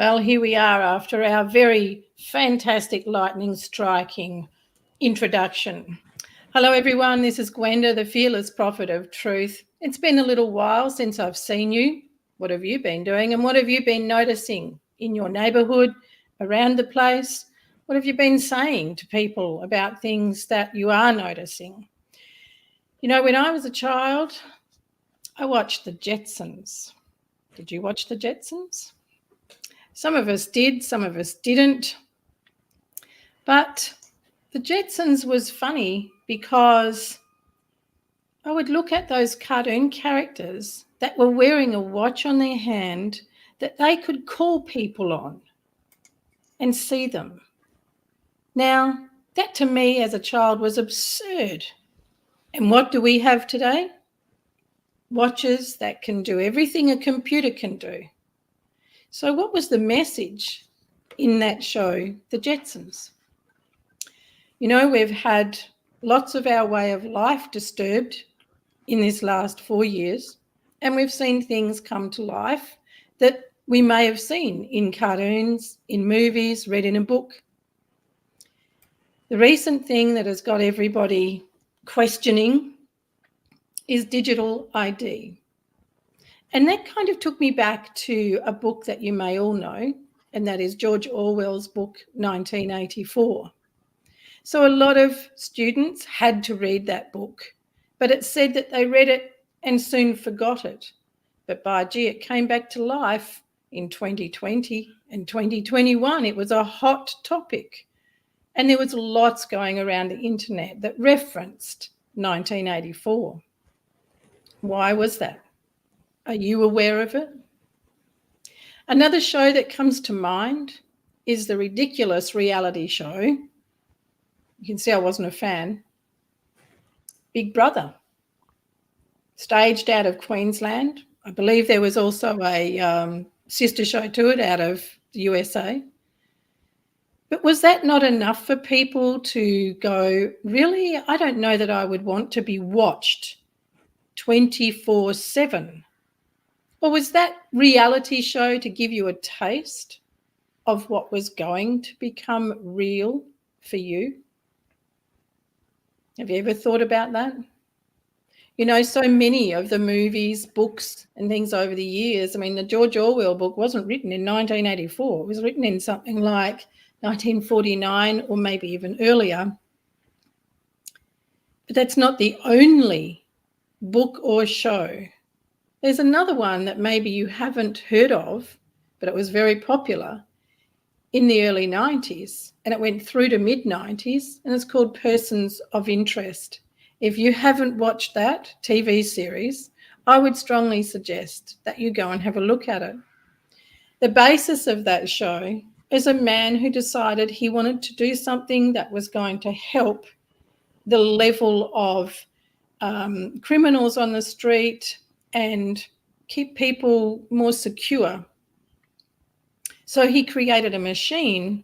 Well, here we are after our very fantastic lightning striking introduction. Hello, everyone. This is Gwenda, the fearless prophet of truth. It's been a little while since I've seen you. What have you been doing? And what have you been noticing in your neighbourhood, around the place? What have you been saying to people about things that you are noticing? You know, when I was a child, I watched the Jetsons. Did you watch the Jetsons? Some of us did, some of us didn't. But the Jetsons was funny because I would look at those cartoon characters that were wearing a watch on their hand that they could call people on and see them. Now, that to me as a child was absurd. And what do we have today? Watches that can do everything a computer can do. So what was the message in that show, The Jetsons? You know, we've had lots of our way of life disturbed in this last 4 years, and we've seen things come to life that we may have seen in cartoons, in movies, read in a book. The recent thing that has got everybody questioning is digital ID. And that kind of took me back to a book that you may all know, and that is George Orwell's book, 1984. So a lot of students had to read that book, but it said that they read it and soon forgot it. But by gee, it came back to life in 2020 and 2021. It was a hot topic. And there was lots going around the internet that referenced 1984. Why was that? Are you aware of it? Another show that comes to mind is the ridiculous reality show. You can see I wasn't a fan. Big Brother, staged out of Queensland. I believe there was also a sister show to it out of the USA. But was that not enough for people to go, really? I don't know that I would want to be watched 24/7. Or was that reality show to give you a taste of what was going to become real for you? Have you ever thought about that? You know, so many of the movies, books and things over the years, I mean, the George Orwell book wasn't written in 1984. It was written in something like 1949 or maybe even earlier. But that's not the only book or show. There's another one that maybe you haven't heard of, but it was very popular in the early 90s, and it went through to mid-90s, and it's called Persons of Interest. If you haven't watched that TV series, I would strongly suggest that you go and have a look at it. The basis of that show is a man who decided he wanted to do something that was going to help the level of criminals on the street and keep people more secure. So he created a machine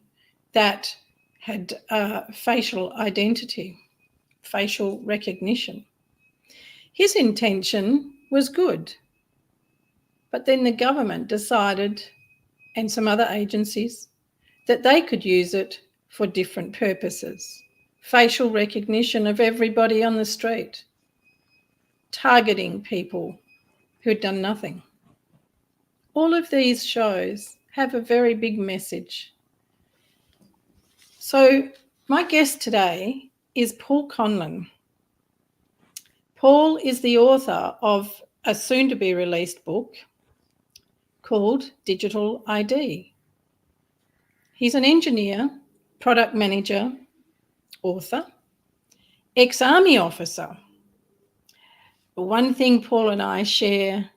that had facial identity, facial recognition. His intention was good, but then the government decided, and some other agencies, that they could use it for different purposes. Facial recognition of everybody on the street, targeting people who had done nothing. All of these shows have a very big message. So my guest today is Paul Conlon. Paul is the author of a soon-to-be released book called Digital ID. He's an engineer, product manager, author, ex-army officer. But one thing Paul and I share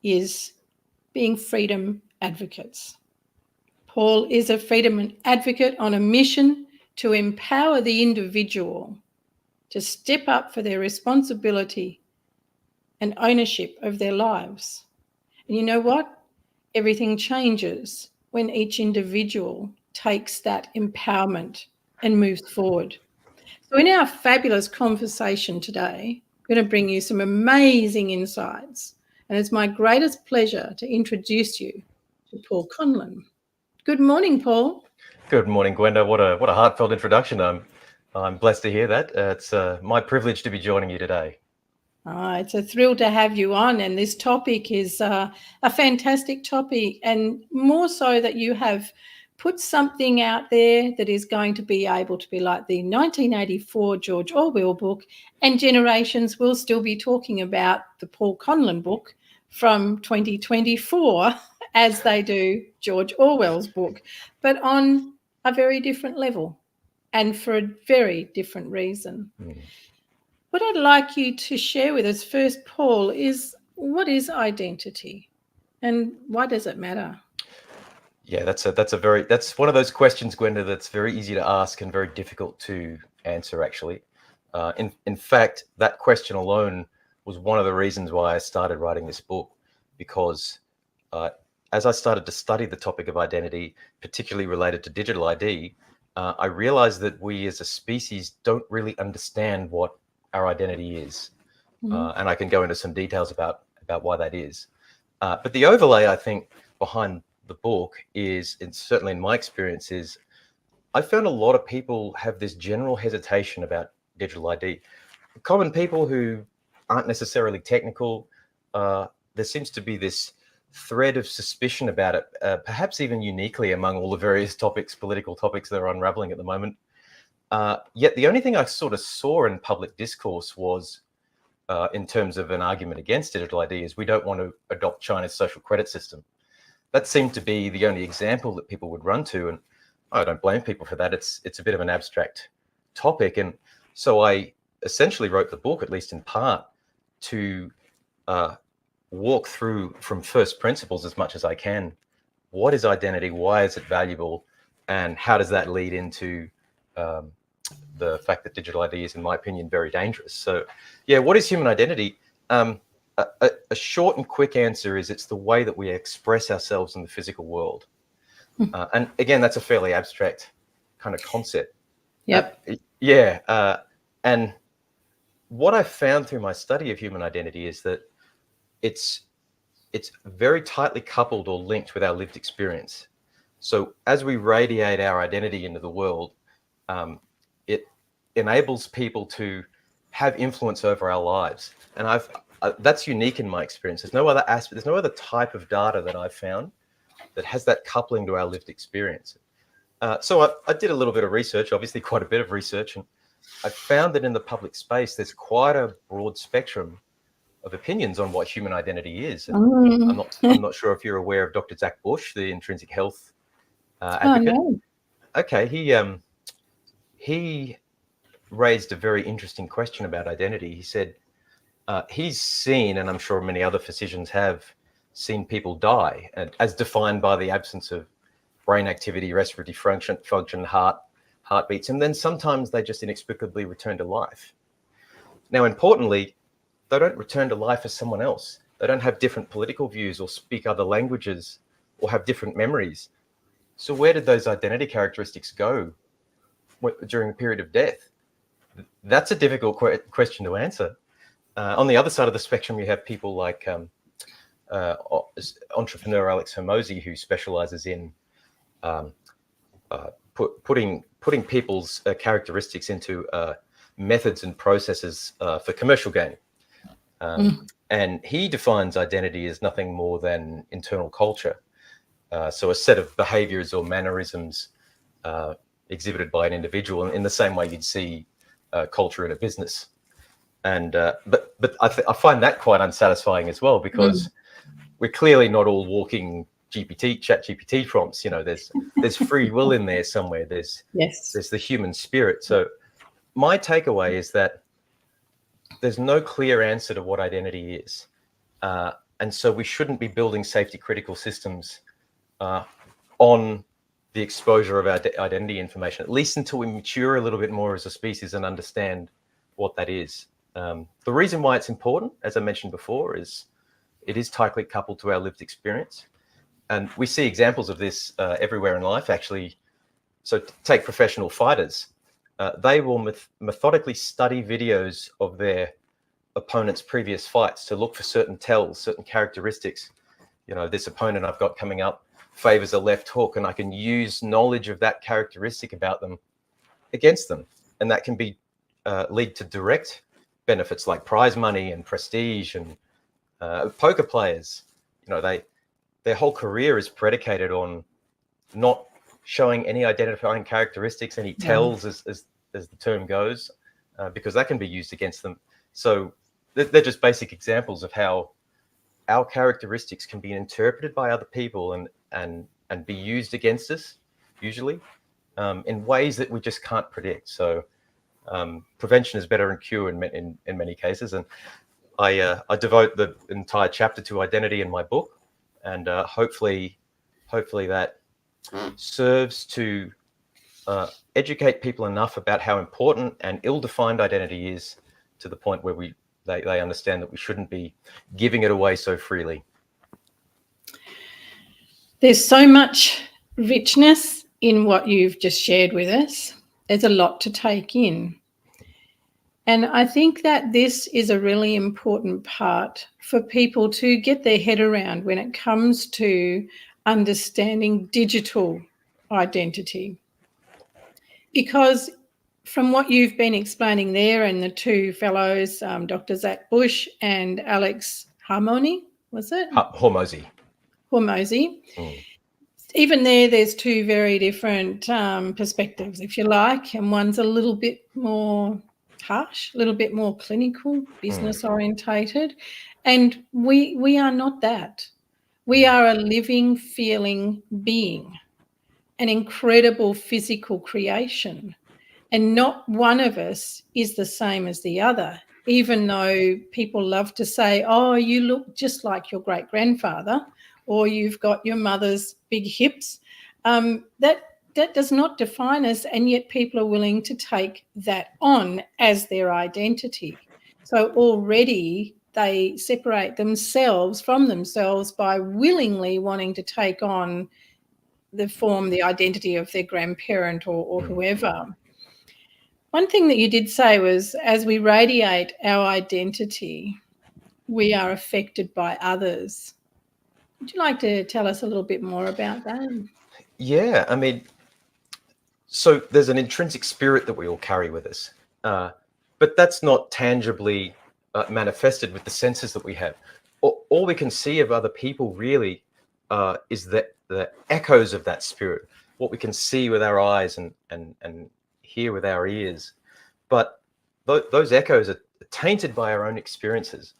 is being freedom advocates. Paul is a freedom advocate on a mission to empower the individual to step up for their responsibility and ownership of their lives. And you know what? Everything changes when each individual takes that empowerment and moves forward. So in our fabulous conversation today, I'm going to bring you some amazing insights. And it's my greatest pleasure to introduce you to Paul Conlon. Good morning, Paul. Good morning, Gwenda. What a heartfelt introduction. I'm blessed to hear that. It's my privilege to be joining you today. It's a thrill to have you on, and this topic is a fantastic topic, and more so that you have put something out there that is going to be able to be like the 1984 George Orwell book, and generations will still be talking about the Paul Conlon book from 2024 as they do George Orwell's book, but on a very different level and for a very different reason. What I'd like you to share with us first, Paul, is what is identity and why does it matter? Yeah, that's one of those questions, Gwenda, that's very easy to ask and very difficult to answer, actually. In fact, that question alone was one of the reasons why I started writing this book, because as I started to study the topic of identity, particularly related to digital ID, I realized that we as a species don't really understand what our identity is. And I can go into some details about why that is. But the overlay, I think, behind the book is, and certainly in my experience, is I found a lot of people have this general hesitation about digital ID. Common people who aren't necessarily technical, there seems to be this thread of suspicion about it, perhaps even uniquely among all the various political topics that are unraveling at the moment. Yet the only thing I sort of saw in public discourse was, in terms of an argument against digital ID, is we don't want to adopt China's social credit system. That seemed to be the only example that people would run to, and I don't blame people for that. It's a bit of an abstract topic, and so I essentially wrote the book, at least in part, to walk through from first principles as much as I can. What is identity? Why is it valuable? And how does that lead into the fact that digital ID is, in my opinion, very dangerous? So, yeah, what is human identity? A short and quick answer is it's the way that we express ourselves in the physical world. And again, that's a fairly abstract kind of concept. Yep. And what I found through my study of human identity is that it's very tightly coupled or linked with our lived experience. So as we radiate our identity into the world, it enables people to have influence over our lives. And that's unique in my experience. There's no other aspect, there's no other type of data that I've found that has that coupling to our lived experience. So I did a little bit of research, obviously quite a bit of research, and I found that in the public space, there's quite a broad spectrum of opinions on what human identity is. And I'm not sure if you're aware of Dr. Zach Bush, the intrinsic health advocate. Oh, no. Okay, he raised a very interesting question about identity. He said he's seen, and I'm sure many other physicians have seen, people die, and as defined by the absence of brain activity, respiratory function, heartbeats, and then sometimes they just inexplicably return to life. Now, importantly, they don't return to life as someone else. They don't have different political views or speak other languages or have different memories. So where did those identity characteristics go during a period of death? That's a difficult question to answer. On the other side of the spectrum, you have people like entrepreneur Alex Hormozi, who specializes in putting people's characteristics into methods and processes for commercial gain. And he defines identity as nothing more than internal culture. So a set of behaviors or mannerisms exhibited by an individual in the same way you'd see culture in a business. And but I find that quite unsatisfying as well, because we're clearly not all walking chat GPT prompts. You know, there's free will in there somewhere. There's the human spirit. So my takeaway is that there's no clear answer to what identity is. And so we shouldn't be building safety critical systems on the exposure of our identity information, at least until we mature a little bit more as a species and understand what that is. The reason why it's important, as I mentioned before, is it is tightly coupled to our lived experience. And we see examples of this everywhere in life, actually. So take professional fighters. They will methodically study videos of their opponent's previous fights to look for certain tells, certain characteristics. You know, this opponent I've got coming up favors a left hook, and I can use knowledge of that characteristic about them against them, and that can be lead to direct benefits like prize money and prestige. And poker players, their whole career is predicated on not showing any identifying characteristics, any tells, as the term goes, because that can be used against them. So they're just basic examples of how our characteristics can be interpreted by other people and be used against us, usually, in ways that we just can't predict. So prevention is better than cure in many cases. And I devote the entire chapter to identity in my book, and hopefully that serves to educate people enough about how important and ill-defined identity is, to the point where they understand that we shouldn't be giving it away so freely. There's so much richness in what you've just shared with us. There's a lot to take in. And I think that this is a really important part for people to get their head around when it comes to understanding digital identity. Because from what you've been explaining there, and the two fellows, Dr. Zach Bush and Alex Hormozy, was it? Hormozy. Even there's two very different perspectives, if you like, and one's a little bit more harsh, a little bit more clinical, business orientated, and we are not that. We are a living, feeling being, an incredible physical creation, and not one of us is the same as the other, even though people love to say, oh, you look just like your great-grandfather, or you've got your mother's big hips. That does not define us, and yet people are willing to take that on as their identity. So already they separate themselves from themselves by willingly wanting to take on the identity of their grandparent or whoever. One thing that you did say was, as we radiate our identity, we are affected by others. Would you like to tell us a little bit more about that? Yeah, I mean, so there's an intrinsic spirit that we all carry with us, but that's not tangibly manifested with the senses that we have. All we can see of other people really is the echoes of that spirit, what we can see with our eyes and hear with our ears. But those echoes are tainted by our own experiences.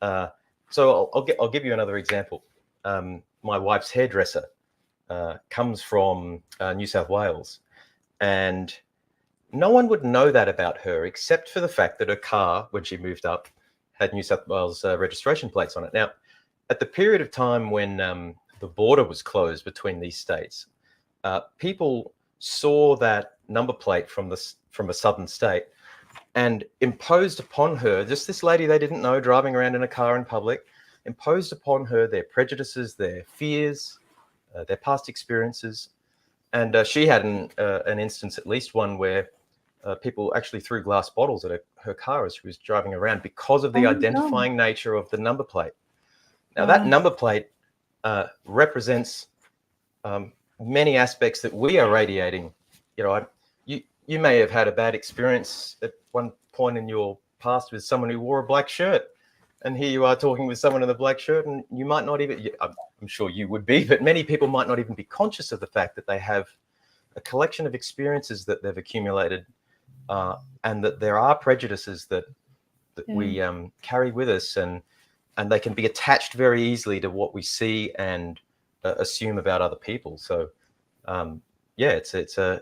So I'll give you another example. My wife's hairdresser comes from New South Wales, and no one would know that about her except for the fact that her car, when she moved up, had New South Wales registration plates on it. Now, at the period of time when the border was closed between these states, people saw that number plate from a southern state and imposed upon her, just this lady they didn't know driving around in a car in public, imposed upon her their prejudices, their fears, their past experiences. And she had an instance, at least one, where people actually threw glass bottles at her car as she was driving around because of the identifying nature of the number plate. Now, that number plate represents many aspects that we are radiating. You may have had a bad experience at one point in your past with someone who wore a black shirt, and here you are talking with someone in a black shirt, and you might not even, I'm sure you would be, but many people might not even be conscious of the fact that they have a collection of experiences that they've accumulated, and that there are prejudices that we carry with us, and they can be attached very easily to what we see and assume about other people. So it's a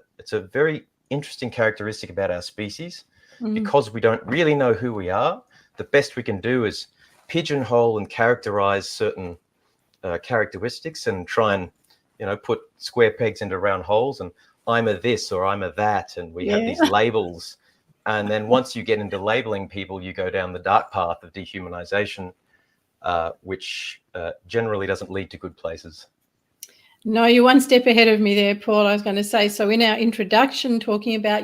very interesting characteristic about our species. Because we don't really know who we are, the best we can do is pigeonhole and characterize certain characteristics and try and put square pegs into round holes, and I'm a this or I'm a that, and we have these labels. And then once you get into labeling people, you go down the dark path of dehumanization, which generally doesn't lead to good places. No, you're one step ahead of me there, Paul. I was going to say, so in our introduction, talking about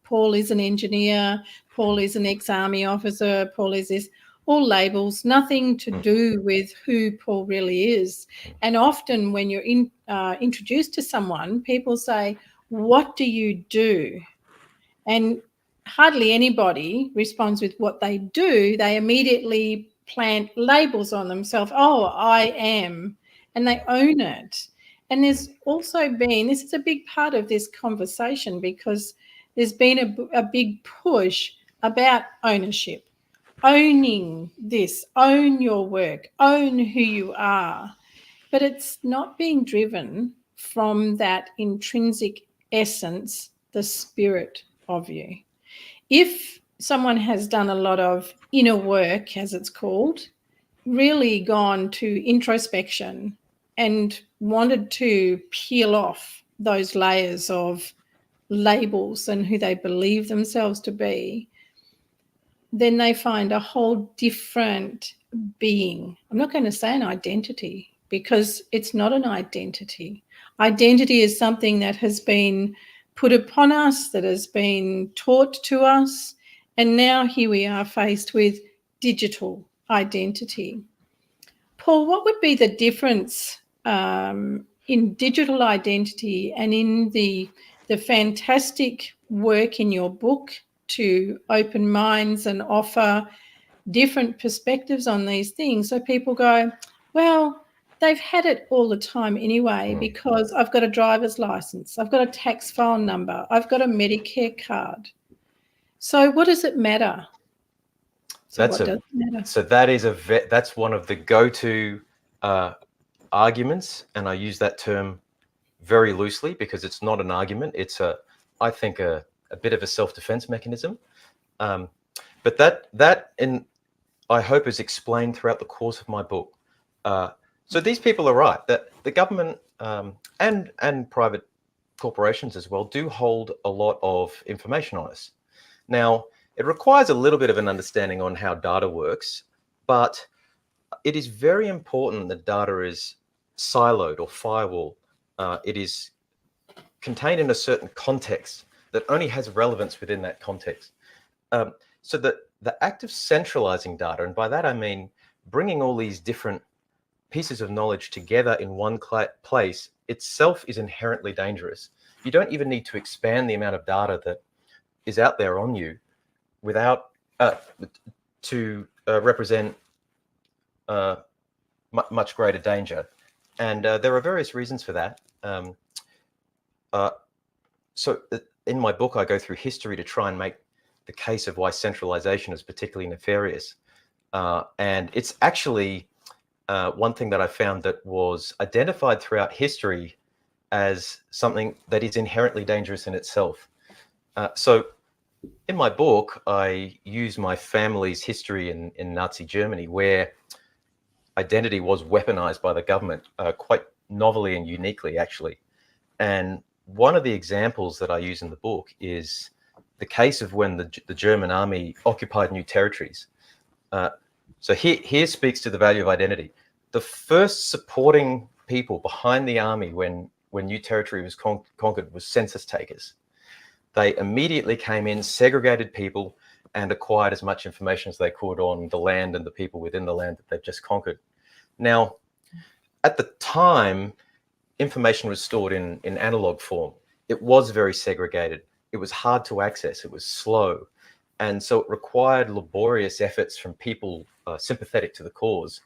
Paul is an engineer, Paul is an ex-army officer, Paul is this. all labels, nothing to do with who Paul really is. And often when you're introduced to someone, people say, "What do you do?" And hardly anybody responds with what they do. They immediately plant labels on themselves. "Oh, I am," and they own it. And there's also been, this is a big part of this conversation, because there's been a big push about ownership. Owning this, own your work, own who you are. But it's not being driven from that intrinsic essence, the spirit of you. If someone has done a lot of inner work, as it's called, really gone to introspection and wanted to peel off those layers of labels and who they believe themselves to be, then they find a whole different being. I'm not going to say an identity, because it's not an identity. Identity is something that has been put upon us, that has been taught to us, and now here we are faced with digital identity. Paul, what would be the difference in digital identity and in the fantastic work in your book to open minds and offer different perspectives on these things, so people go, well, they've had it all the time anyway, because I've got a driver's license, I've got a tax file number, I've got a Medicare card. So what does it matter? That's one of the go-to arguments, and I use that term very loosely because it's not an argument. It's I think a bit of a self-defense mechanism. But that I hope is explained throughout the course of my book. So these people are right, that the government and private corporations as well do hold a lot of information on us. Now, it requires a little bit of an understanding on how data works, but it is very important that data is siloed or firewalled. It is contained in a certain context that only has relevance within that context. So that the act of centralizing data, and by that I mean bringing all these different pieces of knowledge together in one place, itself is inherently dangerous. You don't even need to expand the amount of data that is out there on you without to represent much greater danger. And there are various reasons for that. So in my book, I go through history to try and make the case of why centralization is particularly nefarious. And it's actually one thing that I found that was identified throughout history as something that is inherently dangerous in itself. So in my book, I use my family's history in Nazi Germany, where identity was weaponized by the government quite novelly and uniquely, actually. And one of the examples that I use in the book is the case of when the German army occupied new territories. So here speaks to the value of identity. The first supporting people behind the army when new territory was conquered was census takers. They immediately came in, segregated people, and acquired as much information as they could on the land and the people within the land that they've just conquered. Now, at the time, information was stored in analog form. It was very segregated. It was hard to access. It was slow. And so it required laborious efforts from people sympathetic to the cause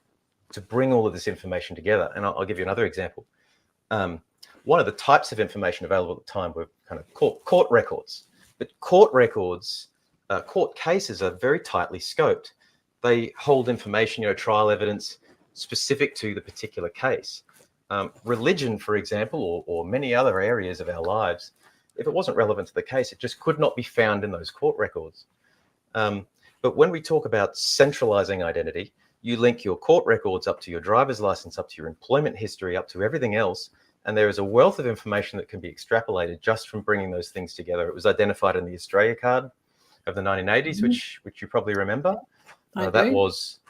to bring all of this information together. And I'll give you another example. One of the types of information available at the time were kind of court records. But court records, court cases are very tightly scoped. They hold information, trial evidence specific to the particular case. Religion, for example, or many other areas of our lives, if it wasn't relevant to the case, it just could not be found in those court records. But when we talk about centralizing identity, you link your court records up to your driver's license, up to your employment history, up to everything else. And there is a wealth of information that can be extrapolated just from bringing those things together. It was identified in the Australia card of the 1980s, which you probably remember. That was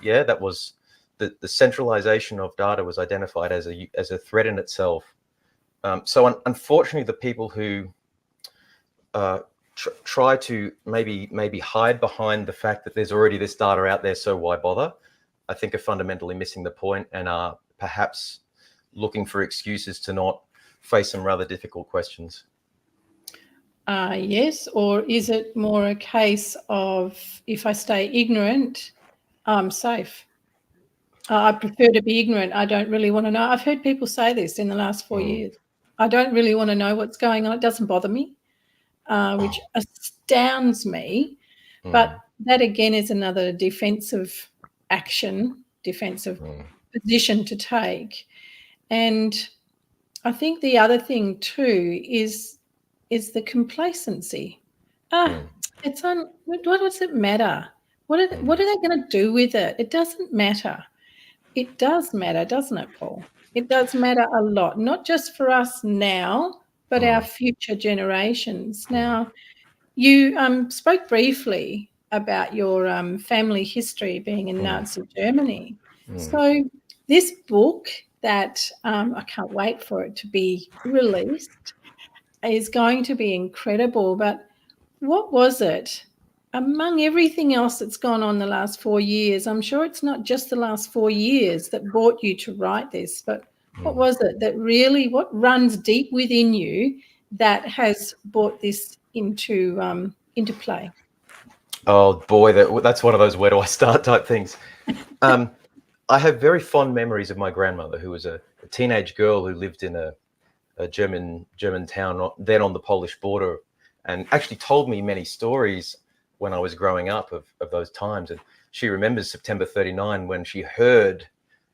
the centralization of data was identified as a threat in itself. So unfortunately, the people who try to maybe hide behind the fact that there's already this data out there, so why bother, I think are fundamentally missing the point and are perhaps looking for excuses to not face some rather difficult questions. Yes, or is it more a case of if I stay ignorant, I'm safe? I prefer to be ignorant. I don't really want to know. I've heard people say this in the last 4 years. I don't really want to know what's going on. It doesn't bother me, which astounds me. But that, again, is another defensive action, defensive position to take. And I think the other thing too is the complacency. It's on. What does it matter? What are they going to do with it? It doesn't matter. It does matter, doesn't it, Paul? It does matter a lot, not just for us now, but our future generations. Now, you spoke briefly about your family history being in Nazi Germany. So this book that I can't wait for it to be released is going to be incredible. But what was it? Among everything else that's gone on the last 4 years, I'm sure it's not just the last 4 years that brought you to write this, but what was it that really, what runs deep within you that has brought this into play? Oh boy, that's one of those where do I start type things. I have very fond memories of my grandmother, who was a teenage girl who lived in a German town, then on the Polish border, and actually told me many stories when I was growing up of those times. And she remembers September 39 when she heard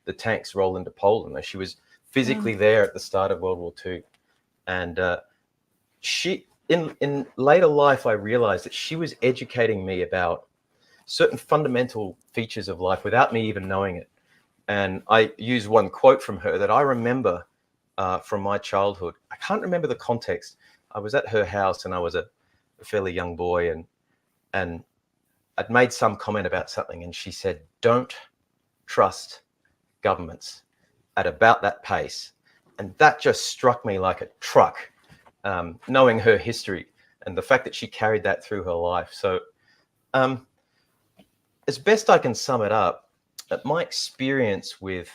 the tanks roll into Poland. She was physically there at the start of World War II. And she, in later life, I realized that she was educating me about certain fundamental features of life without me even knowing it. And I use one quote from her that I remember from my childhood. I can't remember the context. I was at her house and I was a fairly young boy, and I'd made some comment about something, and she said, "Don't trust governments at about that pace." And that just struck me like a truck, knowing her history and the fact that she carried that through her life. So as best I can sum it up, my experience with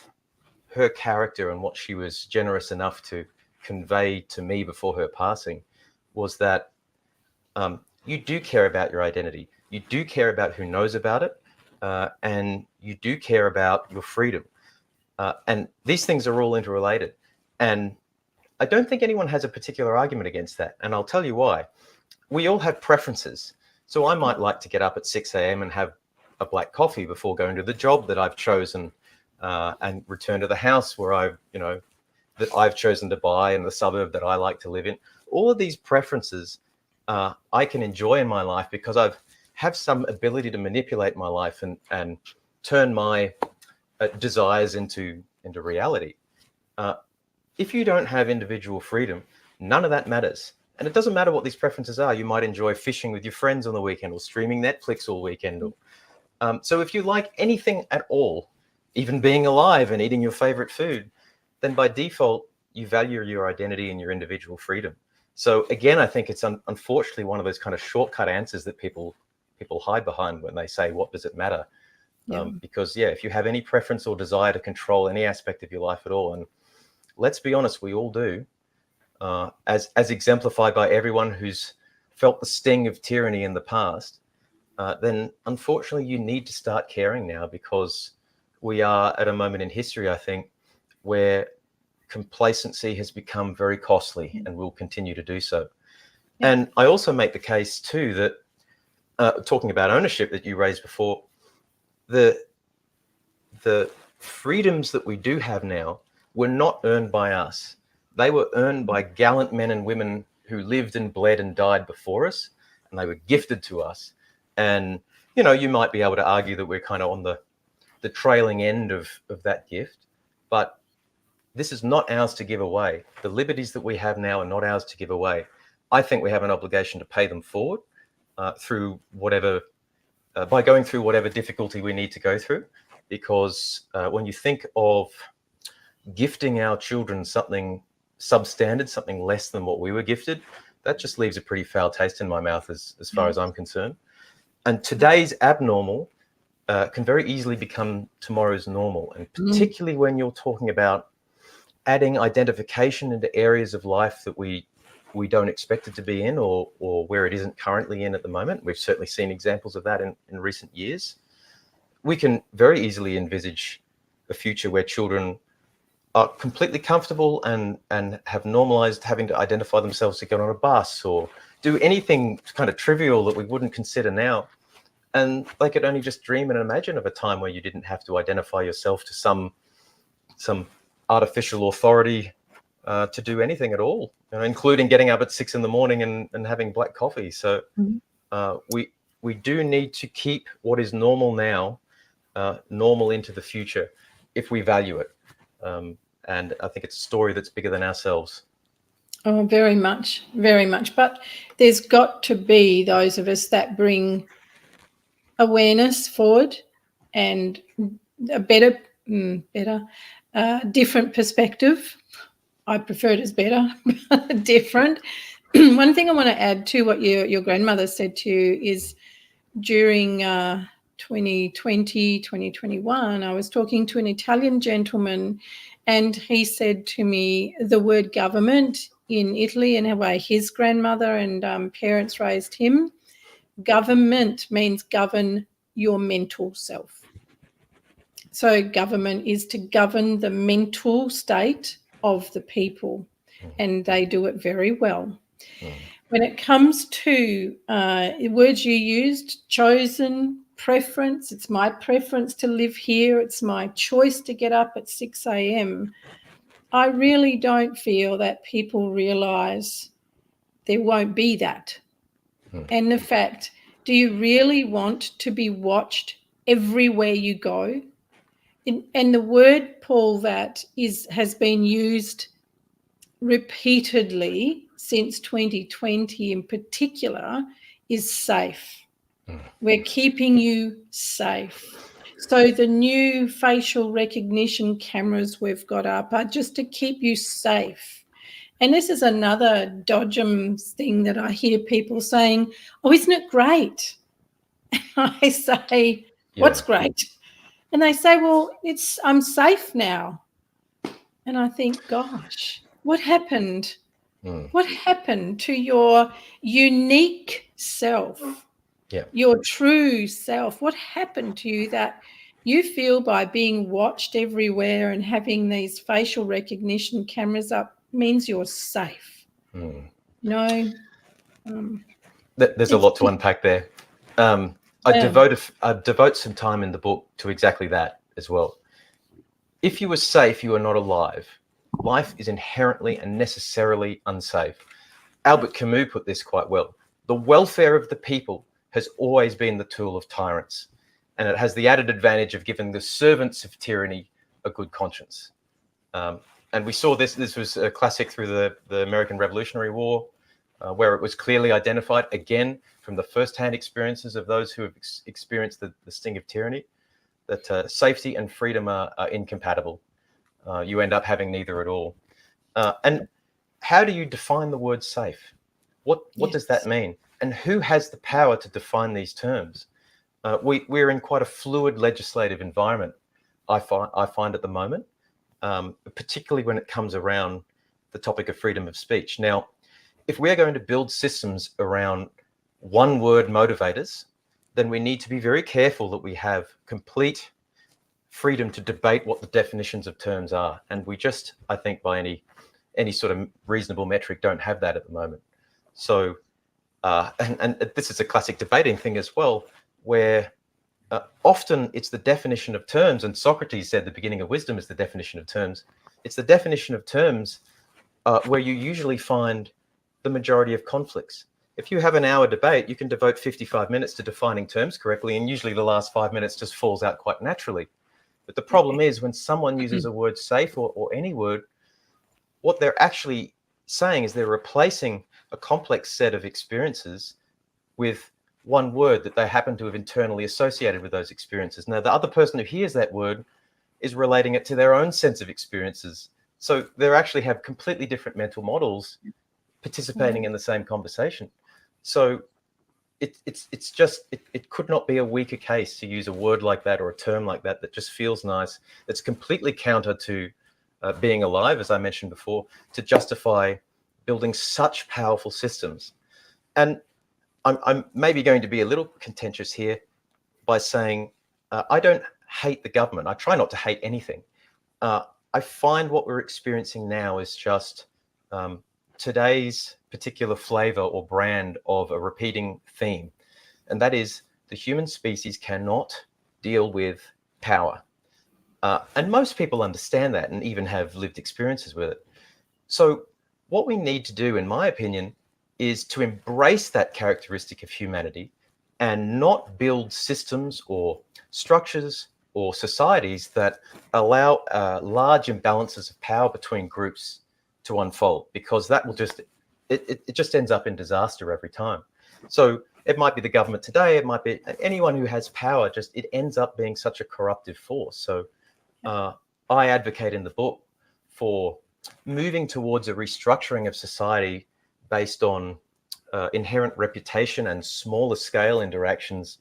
her character and what she was generous enough to convey to me before her passing was that you do care about your identity. You do care about who knows about it, and you do care about your freedom. And these things are all interrelated. And I don't think anyone has a particular argument against that. And I'll tell you why. We all have preferences. So I might like to get up at 6 a.m. and have a black coffee before going to the job that I've chosen, and return to the house where that I've chosen to buy in the suburb that I like to live in. All of these preferences I can enjoy in my life because I have some ability to manipulate my life and turn my desires into reality. If you don't have individual freedom, none of that matters. And it doesn't matter what these preferences are. You might enjoy fishing with your friends on the weekend or streaming Netflix all weekend. So if you like anything at all, even being alive and eating your favorite food, then by default, you value your identity and your individual freedom. So again, I think it's unfortunately one of those kind of shortcut answers that people hide behind when they say, what does it matter? Because if you have any preference or desire to control any aspect of your life at all, and let's be honest, we all do, as exemplified by everyone who's felt the sting of tyranny in the past, then unfortunately you need to start caring now, because we are at a moment in history, I think, where complacency has become very costly and will continue to do so. And I also make the case too that, talking about ownership that you raised before, the freedoms that we do have now were not earned by us. They were earned by gallant men and women who lived and bled and died before us, and they were gifted to us. And, you might be able to argue that we're kind of on the trailing end of that gift, but this is not ours to give away. The liberties that we have now are not ours to give away. I think we have an obligation to pay them forward through whatever, by going through whatever difficulty we need to go through. Because when you think of gifting our children something substandard, something less than what we were gifted, that just leaves a pretty foul taste in my mouth as far as I'm concerned. And today's abnormal can very easily become tomorrow's normal. And particularly when you're talking about adding identification into areas of life that we don't expect it to be in, or where it isn't currently in at the moment. We've certainly seen examples of that in recent years. We can very easily envisage a future where children are completely comfortable and have normalized having to identify themselves to get on a bus or do anything kind of trivial that we wouldn't consider now. And they could only just dream and imagine of a time where you didn't have to identify yourself to some artificial authority to do anything at all, including getting up at 6 a.m. and having black coffee. So we do need to keep what is normal now normal into the future if we value it. And I think it's a story that's bigger than ourselves. Oh, very much, very much. But there's got to be those of us that bring awareness forward and a different perspective. I prefer it as better, different. One thing I want to add to what your grandmother said to you is during 2020, 2021, I was talking to an Italian gentleman, and he said to me the word government in Italy and how his grandmother and parents raised him. Government means govern your mental self. So government is to govern the mental state of the people, and they do it very well. When it comes to words you used, chosen, preference, it's my preference to live here, it's my choice to get up at 6 a.m. I really don't feel that people realise there won't be that. And the fact, do you really want to be watched everywhere you go? And the word, Paul, that has been used repeatedly since 2020 in particular is safe. We're keeping you safe. So the new facial recognition cameras we've got up are just to keep you safe. And this is another dodgem thing that I hear people saying, oh, isn't it great? And I say, what's great? And they say, well, I'm safe now. And I think, gosh, what happened? What happened to your unique self, your true self? What happened to you that you feel by being watched everywhere and having these facial recognition cameras up means you're safe? There's a lot to unpack there. I devote some time in the book to exactly that as well. If you are safe, you are not alive. Life is inherently and necessarily unsafe. Albert Camus put this quite well. The welfare of the people has always been the tool of tyrants, and it has the added advantage of giving the servants of tyranny a good conscience. And we saw this was a classic through the American Revolutionary War, where it was clearly identified, again, from the first-hand experiences of those who have experienced the sting of tyranny, that safety and freedom are incompatible. You end up having neither at all. And how do you define the word safe? What does that mean? And who has the power to define these terms? We're in quite a fluid legislative environment, I find at the moment, particularly when it comes around the topic of freedom of speech. Now, if we're going to build systems around one-word motivators, then we need to be very careful that we have complete freedom to debate what the definitions of terms are. And we just, I think, by any sort of reasonable metric, don't have that at the moment. So, and this is a classic debating thing as well, where often it's the definition of terms, and Socrates said the beginning of wisdom is the definition of terms. It's the definition of terms where you usually find the majority of conflicts. If you have an hour debate, you can devote 55 minutes to defining terms correctly, and usually the last 5 minutes just falls out quite naturally. But the problem is when someone uses a word safe or any word, what they're actually saying is they're replacing a complex set of experiences with one word that they happen to have internally associated with those experiences. Now, the other person who hears that word is relating it to their own sense of experiences. So they actually have completely different mental models participating in the same conversation. So it could not be a weaker case to use a word like that or a term like that that just feels nice. That's completely counter to being alive, as I mentioned before, to justify building such powerful systems. And I'm maybe going to be a little contentious here by saying I don't hate the government. I try not to hate anything. I find what we're experiencing now is just today's particular flavor or brand of a repeating theme, and that is the human species cannot deal with power. And most people understand that and even have lived experiences with it. So what we need to do, in my opinion, is to embrace that characteristic of humanity and not build systems or structures or societies that allow large imbalances of power between groups to unfold, because that will just, it just ends up in disaster every time. So it might be the government today, it might be anyone who has power, just it ends up being such a corruptive force. So I advocate in the book for moving towards a restructuring of society based on inherent reputation and smaller scale interactions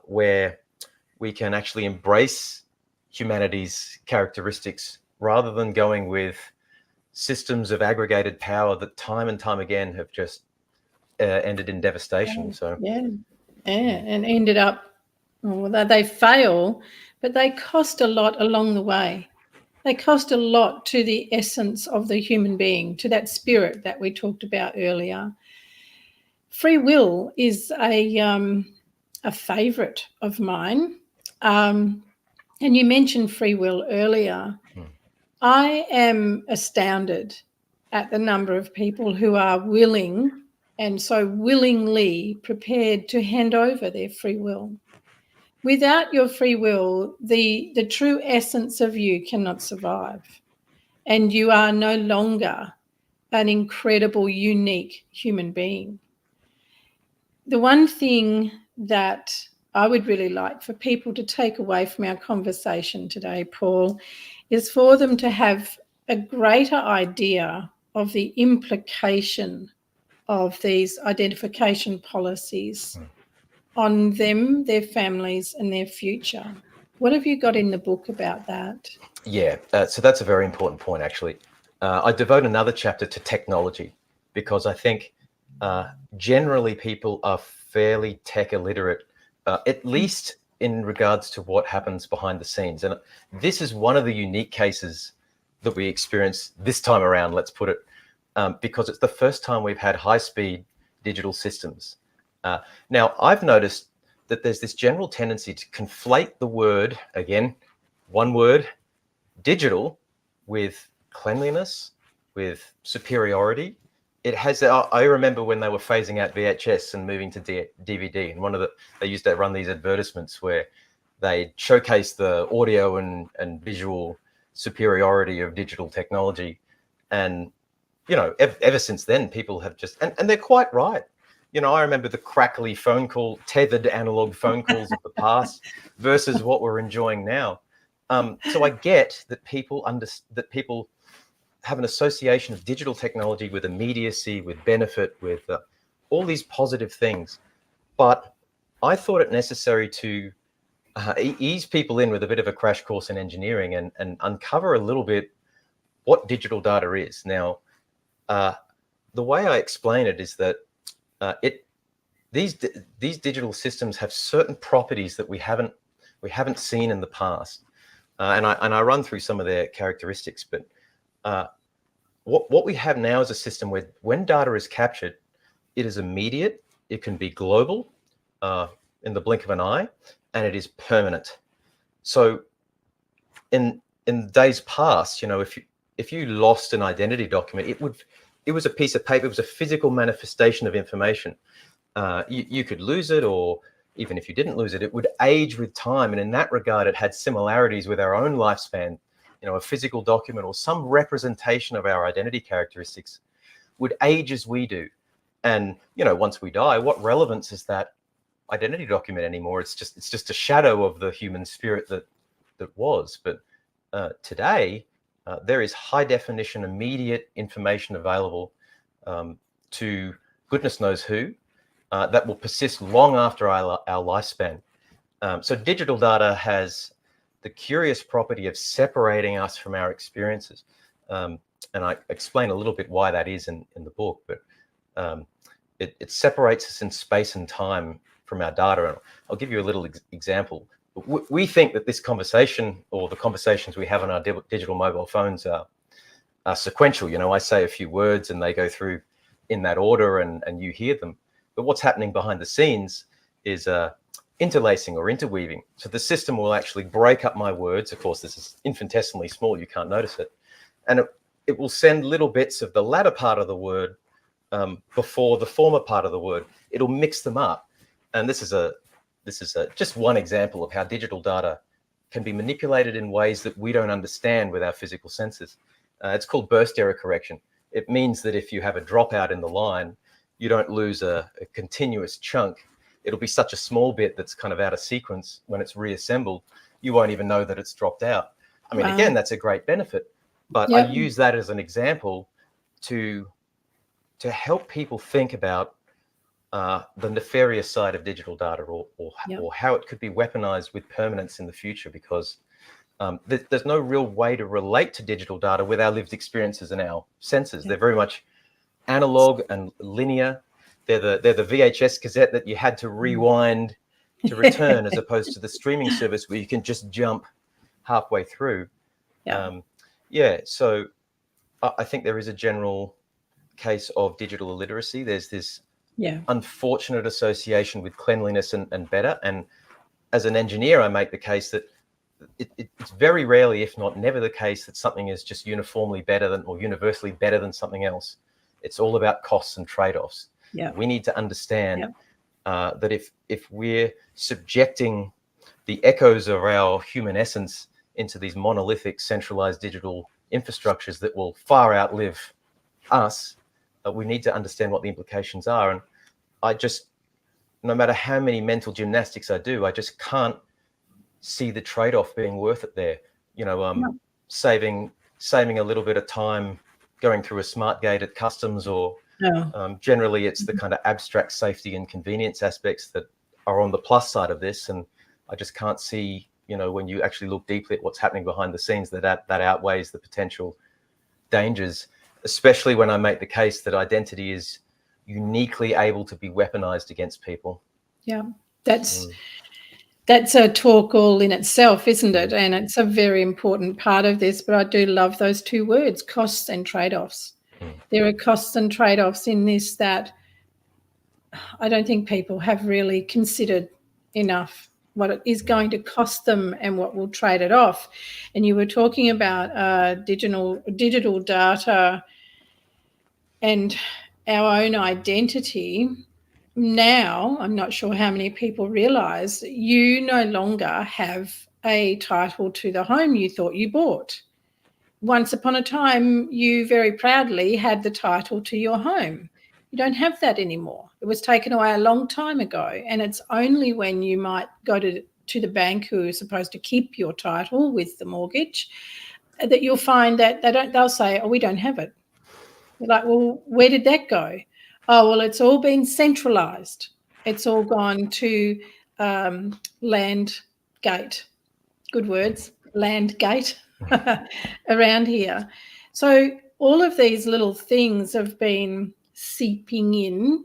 where we can actually embrace humanity's characteristics rather than going with systems of aggregated power that time and time again have just ended in devastation. So and ended up, well, they fail, but they cost a lot along the way. They cost a lot to the essence of the human being, to that spirit that we talked about earlier. Free will is a favourite of mine. And you mentioned free will earlier. I am astounded at the number of people who are willing and so willingly prepared to hand over their free will. Without your free will, the true essence of you cannot survive, and you are no longer an incredible, unique human being. The one thing that I would really like for people to take away from our conversation today, Paul, is for them to have a greater idea of the implication of these identification policies on them, their families, and their future. What have you got in the book about that? Yeah, so that's a very important point, actually. I devote another chapter to technology because I think generally people are fairly tech illiterate, at least in regards to what happens behind the scenes. And this is one of the unique cases that we experience this time around, let's put it, because it's the first time we've had high-speed digital systems. Now, I've noticed that there's this general tendency to conflate the word, again, one word, digital, with cleanliness, with superiority. It has, I remember when they were phasing out VHS and moving to DVD, and they used to run these advertisements where they showcase the audio and visual superiority of digital technology. And, you know, ever since then, people have just, and they're quite right. You know, I remember the crackly phone call, tethered analog phone calls of the past versus what we're enjoying now. So I get that people have an association of digital technology with immediacy, with benefit, with all these positive things. But I thought it necessary to ease people in with a bit of a crash course in engineering and uncover a little bit what digital data is. Now, the way I explain it is that these digital systems have certain properties that we haven't seen in the past, and I run through some of their characteristics. But what we have now is a system where when data is captured, it is immediate, it can be global in the blink of an eye, and it is permanent. So in days past, you know, if you lost an identity document, it was a piece of paper, it was a physical manifestation of information. You could lose it, or even if you didn't lose it, it would age with time. And in that regard, it had similarities with our own lifespan. You know, a physical document or some representation of our identity characteristics would age as we do. And, you know, once we die, what relevance is that identity document anymore? It's just a shadow of the human spirit that was. But today, there is high definition, immediate information available to goodness knows who, that will persist long after our lifespan. So digital data has the curious property of separating us from our experiences. And I explain a little bit why that is in the book, but it separates us in space and time from our data. And I'll give you a little example. We think that this conversation, or the conversations we have on our digital mobile phones, are sequential. You know, I say a few words and they go through in that order, and you hear them. But what's happening behind the scenes is interlacing or interweaving. So the system will actually break up my words. Of course, this is infinitesimally small, you can't notice it. And it will send little bits of the latter part of the word before the former part of the word. It'll mix them up. And this is just one example of how digital data can be manipulated in ways that we don't understand with our physical senses. It's called burst error correction. It means that if you have a dropout in the line, you don't lose a continuous chunk. It'll be such a small bit that's kind of out of sequence. When it's reassembled, you won't even know that it's dropped out. I mean, again, that's a great benefit, but I use that as an example to help people think about the nefarious side of digital data, or how it could be weaponized with permanence in the future, because there's no real way to relate to digital data with our lived experiences and our senses. They're very much analog and linear. They're the VHS cassette that you had to rewind to return, as opposed to the streaming service where you can just jump halfway through. So I think there is a general case of digital illiteracy. There's this unfortunate association with cleanliness and better. And as an engineer, I make the case that it's very rarely, if not never, the case that something is just uniformly better than, or universally better than something else. It's all about costs and trade-offs. We need to understand that if we're subjecting the echoes of our human essence into these monolithic, centralized digital infrastructures that will far outlive us, we need to understand what the implications are. And I just, no matter how many mental gymnastics I do, I just can't see the trade-off being worth it there. You know, saving a little bit of time going through a smart gate at customs, or generally it's the kind of abstract safety and convenience aspects that are on the plus side of this. And I just can't see, you know, when you actually look deeply at what's happening behind the scenes, that outweighs the potential dangers, especially when I make the case that identity is uniquely able to be weaponized against people. That's a talk all in itself, isn't it? And it's a very important part of this. But I do love those two words, costs and trade-offs. There are costs and trade-offs in this that I don't think people have really considered enough, what it is going to cost them and what will trade it off. And you were talking about digital data and our own identity. Now, I'm not sure how many people realise you no longer have a title to the home you thought you bought. Once upon a time, you very proudly had the title to your home. You don't have that anymore. It was taken away a long time ago, and it's only when you might go to the bank, who is supposed to keep your title with the mortgage, that you'll find that they'll say, "Oh, we don't have it." You're like, "Well, where did that go?" "Oh, well, it's all been centralised. It's all gone to Landgate." Good words, Landgate around here. So all of these little things have been seeping in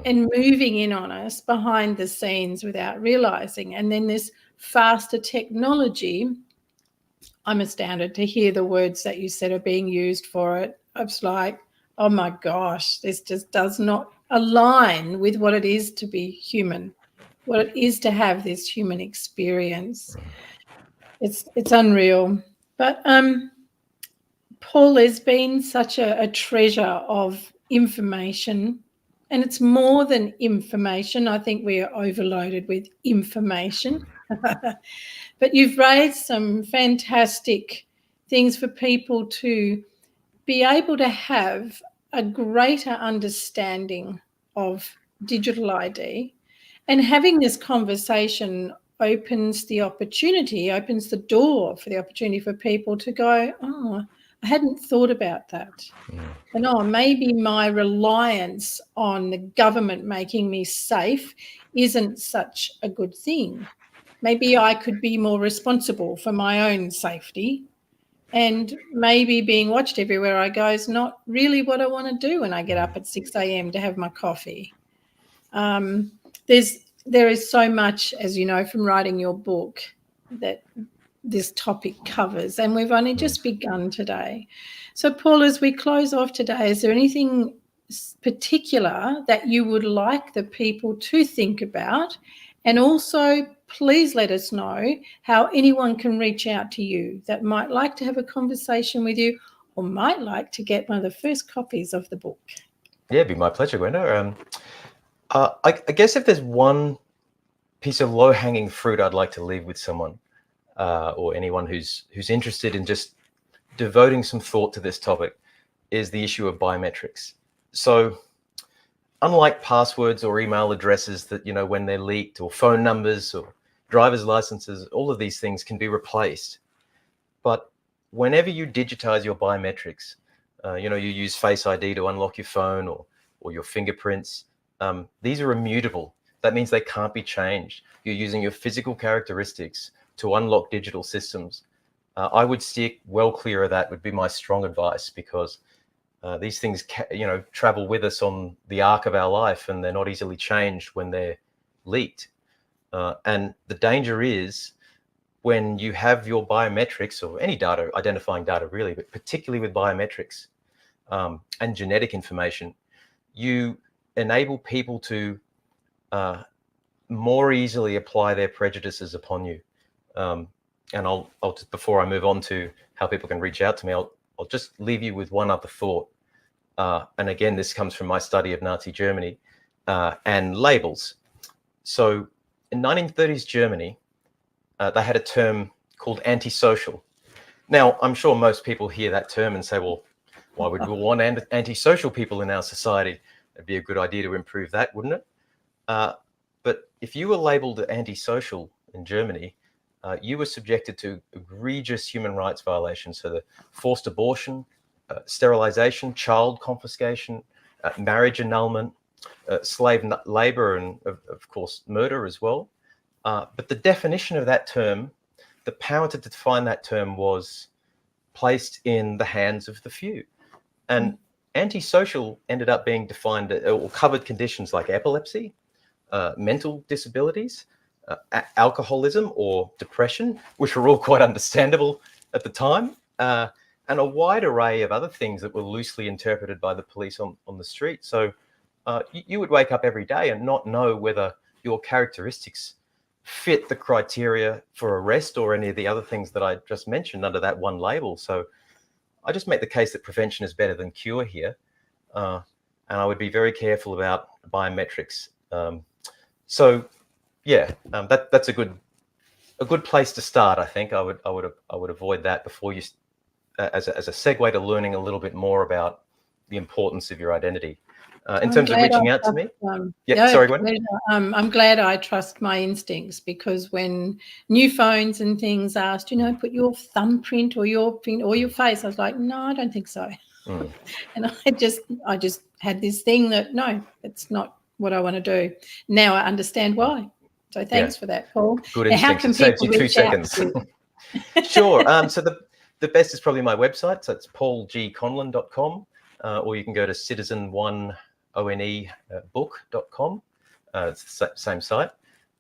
and moving in on us behind the scenes without realising. And then this faster technology, I'm astounded to hear the words that you said are being used for it. I was like, oh my gosh, this just does not align with what it is to be human, what it is to have this human experience. It's unreal. But Paul, there's been such a treasure of information, and it's more than information. I think we are overloaded with information. But you've raised some fantastic things for people to be able to have a greater understanding of digital ID, and having this conversation opens the door for the opportunity for people to go, oh, I hadn't thought about that. And maybe my reliance on the government making me safe isn't such a good thing. Maybe I could be more responsible for my own safety. And maybe being watched everywhere I go is not really what I want to do when I get up at 6 a.m. to have my coffee. There is so much, as you know, from writing your book that this topic covers, and we've only just begun today. So, Paul, as we close off today, is there anything particular that you would like the people to think about? And also, please let us know how anyone can reach out to you that might like to have a conversation with you or might like to get one of the first copies of the book. Yeah, it'd be my pleasure, Gwenda. I guess if there's one piece of low-hanging fruit I'd like to leave with someone, or anyone who's interested in just devoting some thought to this topic, is the issue of biometrics. So unlike passwords or email addresses that, when they're leaked, or phone numbers or driver's licenses, all of these things can be replaced. But whenever you digitize your biometrics, you use Face ID to unlock your phone or your fingerprints, these are immutable. That means they can't be changed. You're using your physical characteristics to unlock digital systems. I would steer well clear of that, would be my strong advice, because these things, travel with us on the arc of our life, and they're not easily changed when they're leaked. And the danger is when you have your biometrics, or any data, identifying data really, but particularly with biometrics and genetic information, you enable people to more easily apply their prejudices upon you. And I'll just, before I move on to how people can reach out to me, I'll just leave you with one other thought. And again, this comes from my study of Nazi Germany and labels. So in 1930s Germany, they had a term called antisocial. Now, I'm sure most people hear that term and say, well, why would we want antisocial people in our society? It'd be a good idea to improve that, wouldn't it? But if you were labeled antisocial in Germany, you were subjected to egregious human rights violations. So the forced abortion, sterilization, child confiscation, marriage annulment, slave labor, and of course, murder as well. But the definition of that term, the power to define that term, was placed in the hands of the few. And antisocial ended up being defined or covered conditions like epilepsy, mental disabilities, alcoholism or depression, which were all quite understandable at the time, and a wide array of other things that were loosely interpreted by the police on the street. So you would wake up every day and not know whether your characteristics fit the criteria for arrest or any of the other things that I just mentioned under that one label. So I just make the case that prevention is better than cure here. And I would be very careful about biometrics. So yeah, that's a good place to start. I think I would avoid that before you, as a segue to learning a little bit more about the importance of your identity. In terms of reaching out to me. Sorry, Gwen. I'm glad I trust my instincts, because when new phones and things asked, put your thumbprint or your face, I was like, no, I don't think so. And I just had this thing that, no, it's not what I want to do. Now I understand why. So thanks for that, Paul. Good instinct. How can it saves you 2 seconds. Sure. So the best is probably my website. So it's paulgconlon.com, or you can go to citizen1onebook.com. It's the same site,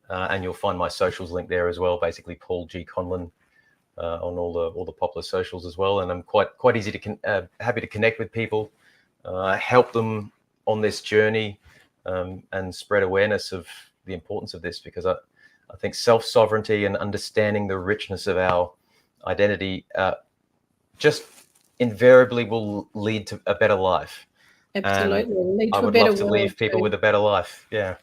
and you'll find my socials link there as well. Basically, Paul G. Conlon on all the popular socials as well. And I'm quite easy to happy to connect with people, help them on this journey, and spread awareness of the importance of this, because I think self-sovereignty and understanding the richness of our identity just invariably will lead to a better life. Absolutely. I would love to leave people with a better life. Yeah.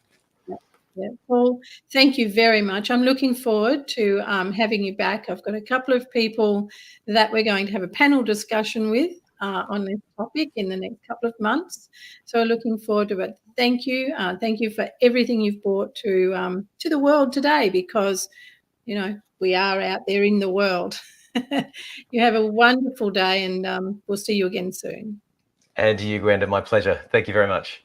Yeah. Well, thank you very much. I'm looking forward to having you back. I've got a couple of people that we're going to have a panel discussion with on this topic in the next couple of months. So looking forward to it. Thank you. Thank you for everything you've brought to the world today, because, we are out there in the world. You have a wonderful day, and we'll see you again soon. And to you, Gwenda, my pleasure. Thank you very much.